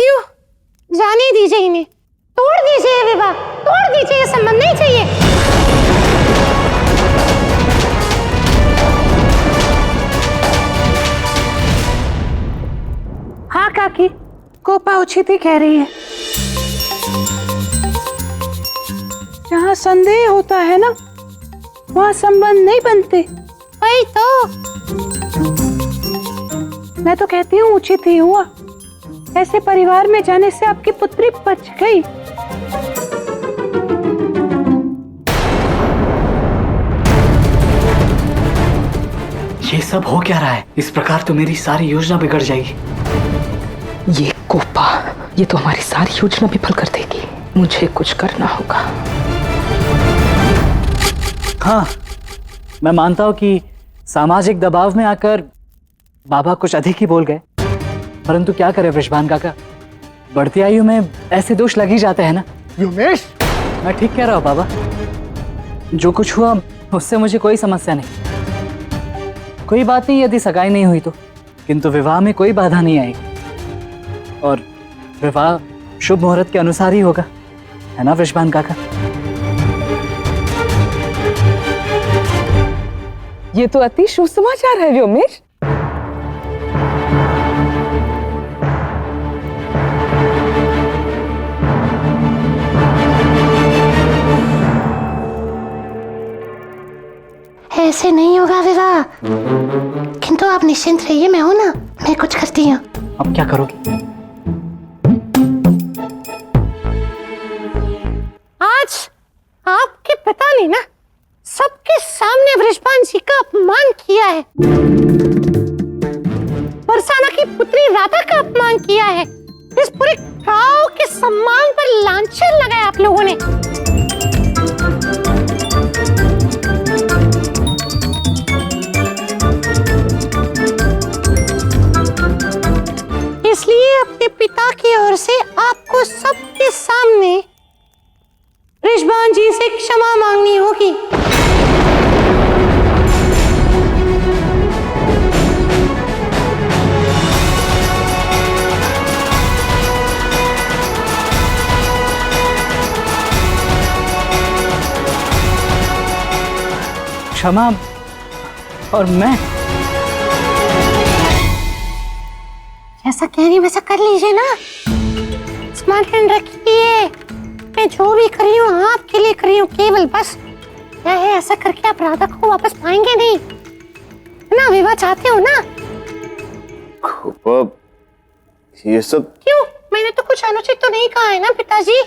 कहती हूँ जाने दीजिए इन्हें, तोड़ दीजिए विवाह, तोड़ दीजिए, ये संबंध नहीं चाहिए। हाँ काकी, कोपा उचित ही कह रही है। जहाँ संदेह होता है ना, वहाँ संबंध नहीं बनते। वही तो मैं तो कहती हूँ उचित ही हुआ। ऐसे परिवार में जाने से आपकी पुत्री बच गई। ये सब हो क्या रहा है? इस प्रकार तो मेरी सारी योजना बिगड़ जाएगी। ये कोपा, ये तो हमारी सारी योजना विफल कर देगी। मुझे कुछ करना होगा। हाँ, मैं मानता हूं कि सामाजिक दबाव में आकर बाबा कुछ अधिक ही बोल गए, परंतु क्या करे वृषभान काका, बढ़ती आयु में ऐसे दोष लग ही जाते हैं ना। व्योमेश, मैं ठीक कह रहा हूँ बाबा, जो कुछ हुआ उससे मुझे कोई समस्या नहीं। कोई बात नहीं यदि सगाई नहीं हुई तो, किंतु विवाह में कोई बाधा नहीं आएगी और विवाह शुभ मुहूर्त के अनुसार ही होगा, है ना वृषभान काका? ये तो अति शुभ समाचार है व्योमेश। ऐसे नहीं होगा विवाह, किंतु आप निश्चिंत रहिए, मैं हूं ना, मैं कुछ करती हूँ। अब क्या करोगी? आज आपके पिता ने ना सबके सामने वृषभान जी का अपमान किया है, बरसाना की पुत्री राधा का अपमान किया है, इस पूरे गांव के सम्मान पर लांछन लगाया आप लोगों ने। इसलिए अपने पिता की ओर से आपको सबके सामने वृषभान जी से क्षमा मांगनी होगी। क्षमा? और मैं? जैसा कह रही वैसा कर लीजिए ना, स्मार्टफोन रखिए। मैं जो भी कर रही हूँ आपके लिए कर रही हूँ, केवल बस क्या है, ऐसा करके आप राधा को वापस पाएंगे नहीं, है ना? विवाह चाहते हो ना? ये सब क्यों? मैंने तो कुछ अनुचित तो नहीं कहा है ना पिताजी?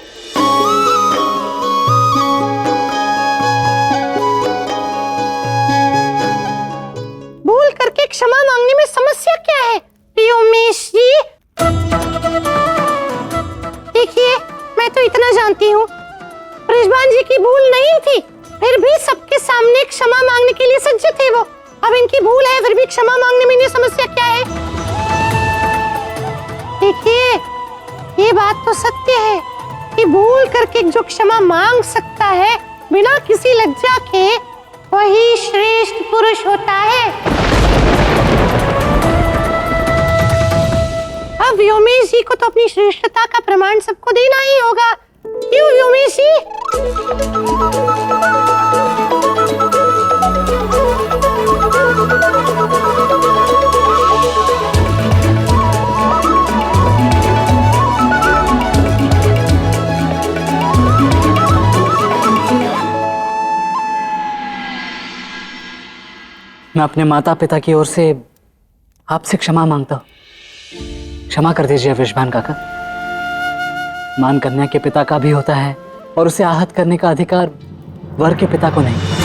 भूल करके क्षमा मांगने में समस्या क्या है व्योमेश जी? देखिए, मैं तो इतना जानती हूँ, वृषभान जी की भूल नहीं थी, फिर भी सबके सामने क्षमा मांगने के लिए सज्ज थे वो। अब इनकी भूल है, फिर भी क्षमा मांगने में इन्हें समस्या क्या है? देखिए, ये बात तो सत्य है कि भूल करके जो क्षमा मांग सकता है बिना किसी लज्जा के, वही श्रेष्ठ पुरुष होता है। अब व्योमेश जी को तो अपनी श्रेष्ठता का प्रमाण सबको देना ही होगा, क्यों व्योमेश जी? मैं अपने माता पिता की ओर से आपसे क्षमा मांगता हूँ। क्षमा कर दीजिए वृषभान काका। मान कन्या के पिता का भी होता है और उसे आहत करने का अधिकार वर के पिता को नहीं।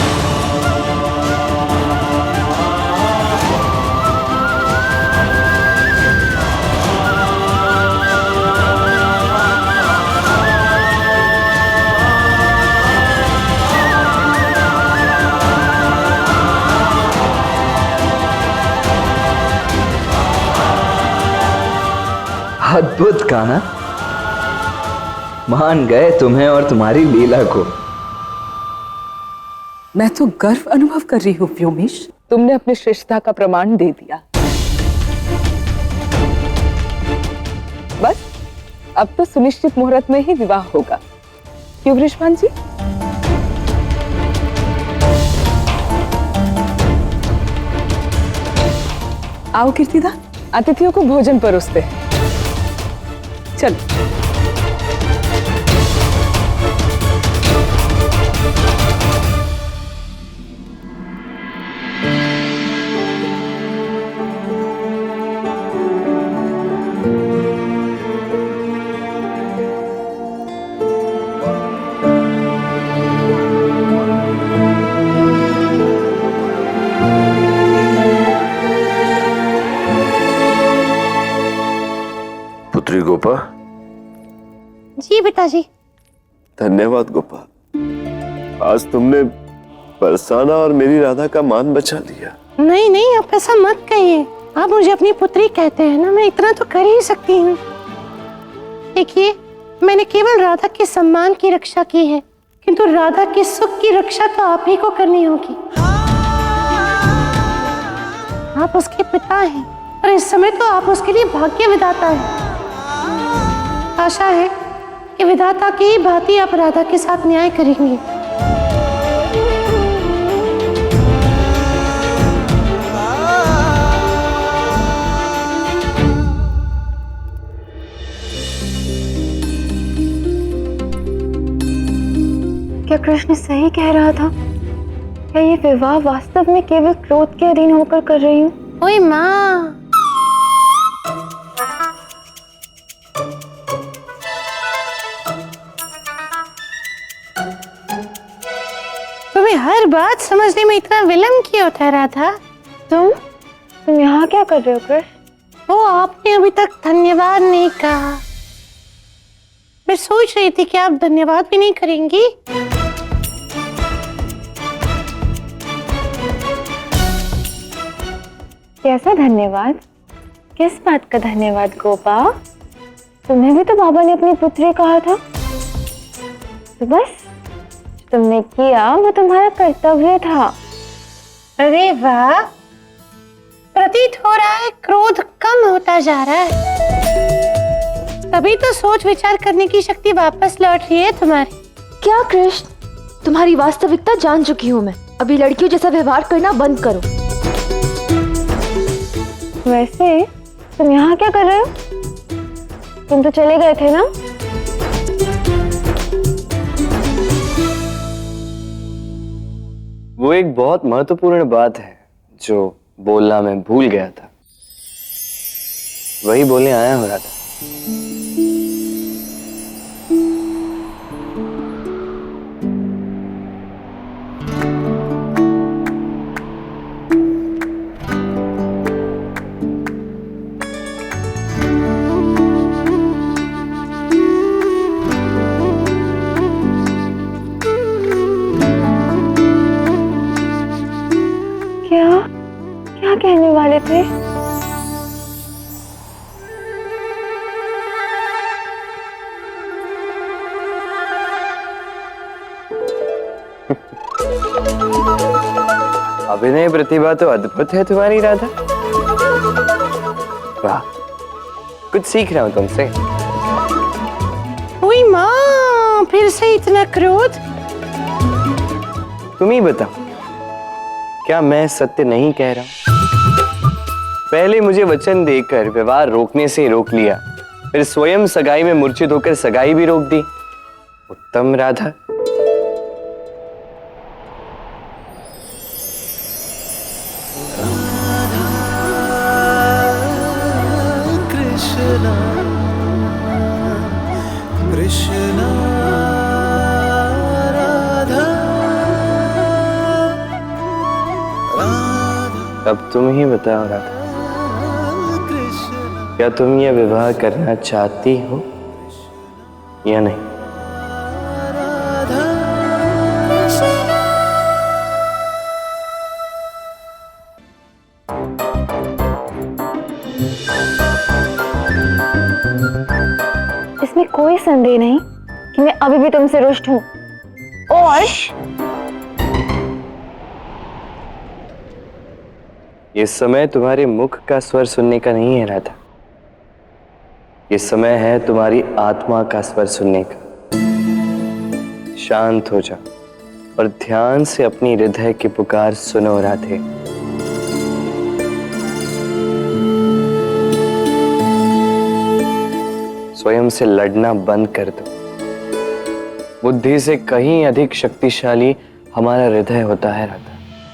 अद्भुत गाना, मान गए तुम्हें और तुम्हारी लीला को। मैं तो गर्व अनुभव कर रही हूँ व्योमेश, तुमने अपनी श्रेष्ठता का प्रमाण दे दिया। बस अब तो सुनिश्चित मुहूर्त में ही विवाह होगा, क्यों वृषभान जी? आओ कीर्तिदा, अतिथियों को भोजन परोसते हैं। चलो। पुत्री गोपा। जी पिताजी। धन्यवाद गोपा, आज तुमने बरसाना और मेरी राधा का मान बचा लिया। नहीं नहीं, आप ऐसा मत कहिए, आप मुझे अपनी पुत्री कहते हैं ना, मैं इतना तो कर ही सकती हूँ। देखिए, मैंने केवल राधा के सम्मान की रक्षा की है, किंतु राधा के सुख की रक्षा तो आप ही को करनी होगी। आप उसके पिता हैं और इस समय तो आप उसके लिए भाग्य विधाता हैं। आशा है कि विधाता की ही भांति आप राधा के साथ न्याय करेंगे। क्या कृष्ण सही कह रहा था? क्या ये विवाह वास्तव में केवल क्रोध के अधीन होकर कर रही हूँ? ओए माँ, तुम्हें हर बात समझने में इतना विलंब क्यों होता है राधा? तुम यहाँ क्या कर रहे हो कृष्ण? वो आपने अभी तक धन्यवाद नहीं कहा। मैं सोच रही थी कि आप धन्यवाद भी नहीं करेंगी। कैसा धन्यवाद? किस बात का धन्यवाद गोपा? तुम्हें भी तो बाबा ने अपनी पुत्री कहा था, तो बस तुमने किया वो तुम्हारा कर्तव्य था। अरे वाह, प्रतीत हो रहा है क्रोध कम होता जा रहा है। तभी तो सोच विचार करने की शक्ति वापस लौट रही है तुम्हारी। क्या कृष्ण, तुम्हारी वास्तविकता जान चुकी हूँ मैं। अभी लड़कियों जैसा व्यवहार करना बंद करो। वैसे तुम यहाँ क्या कर रहे हो? तुम तो चले गए थे ना? वो एक बहुत महत्वपूर्ण बात है जो बोलना मैं भूल गया था, वही बोलने आया हो रहा था। क्या कहने वाले थे? अभिनय प्रतिभा तो अद्भुत है तुम्हारी राधा। वाह, कुछ सीख रहा हूं तुमसे। ओए माँ, फिर से इतना क्रोध? तुम ही बताओ, क्या मैं सत्य नहीं कह रहा हूं? पहले मुझे वचन देकर विवाह रोकने से रोक लिया, फिर स्वयं सगाई में मूर्छित होकर सगाई भी रोक दी। उत्तम राधा। कृष्णा कृष्णा राधा राधा। अब तुम ही बताओ राधा, क्या तुम यह विवाह करना चाहती हो या नहीं? इसमें कोई संदेह नहीं कि मैं अभी भी तुमसे रुष्ट हूँ। और ये समय तुम्हारे मुख का स्वर सुनने का नहीं है राधा। ये समय है तुम्हारी आत्मा का स्वर सुनने का। शांत हो जाओ और ध्यान से अपनी हृदय की पुकार सुनो राधे। स्वयं से लड़ना बंद कर दो। बुद्धि से कहीं अधिक शक्तिशाली हमारा हृदय होता है राधा,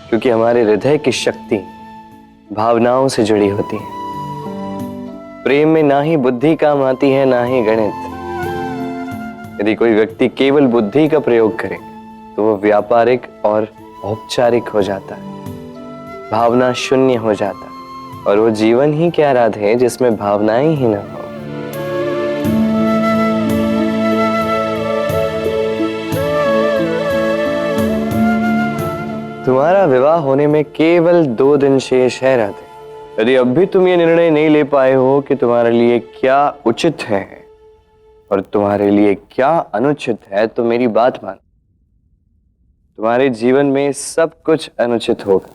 क्योंकि हमारे हृदय की शक्ति भावनाओं से जुड़ी होती है। प्रेम में ना ही बुद्धि काम आती है ना ही गणित। यदि कोई व्यक्ति केवल बुद्धि का प्रयोग करे तो वो व्यापारिक और औपचारिक हो जाता है, भावना शून्य हो जाता है, और वो जीवन ही क्या राधे जिसमें भावनाएं ही ना हो। तुम्हारा विवाह होने में केवल 2 दिन शेष है राधे। यदि अब भी तुम ये निर्णय नहीं ले पाए हो कि तुम्हारे लिए क्या उचित है और तुम्हारे लिए क्या अनुचित है, तो मेरी बात मान, तुम्हारे जीवन में सब कुछ अनुचित होगा।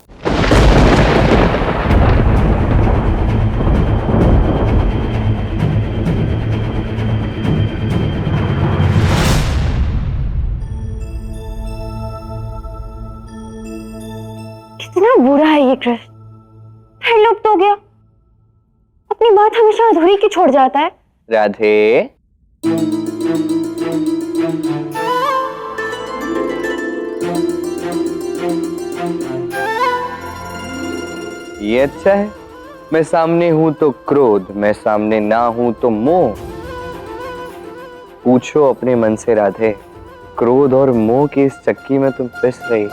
कितना बुरा है ये कृष्ण, फिर लुप्त हो गया। अपनी बात हमेशा अधूरी की छोड़ जाता है। राधे, ये अच्छा है। मैं सामने हूं तो क्रोध, मैं सामने ना हूं तो मोह। पूछो अपने मन से राधे, क्रोध और मोह की इस चक्की में तुम पिस रही।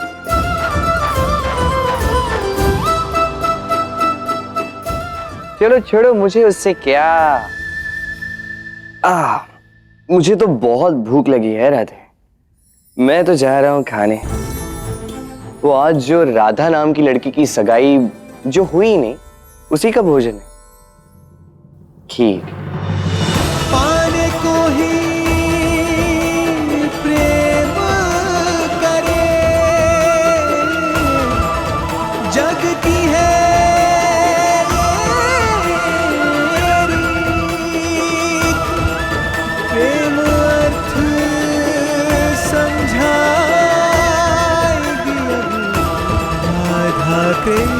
चलो छोड़ो, मुझे उससे क्या। मुझे तो बहुत भूख लगी है राधे, मैं तो जा रहा हूं खाने। वो आज जो राधा नाम की लड़की की सगाई जो हुई नहीं, उसी का भोजन है, खीर। पाने को ही प्रेम करे, जग की है प्रेम अर्थ समझाएगी राधा कृष्ण।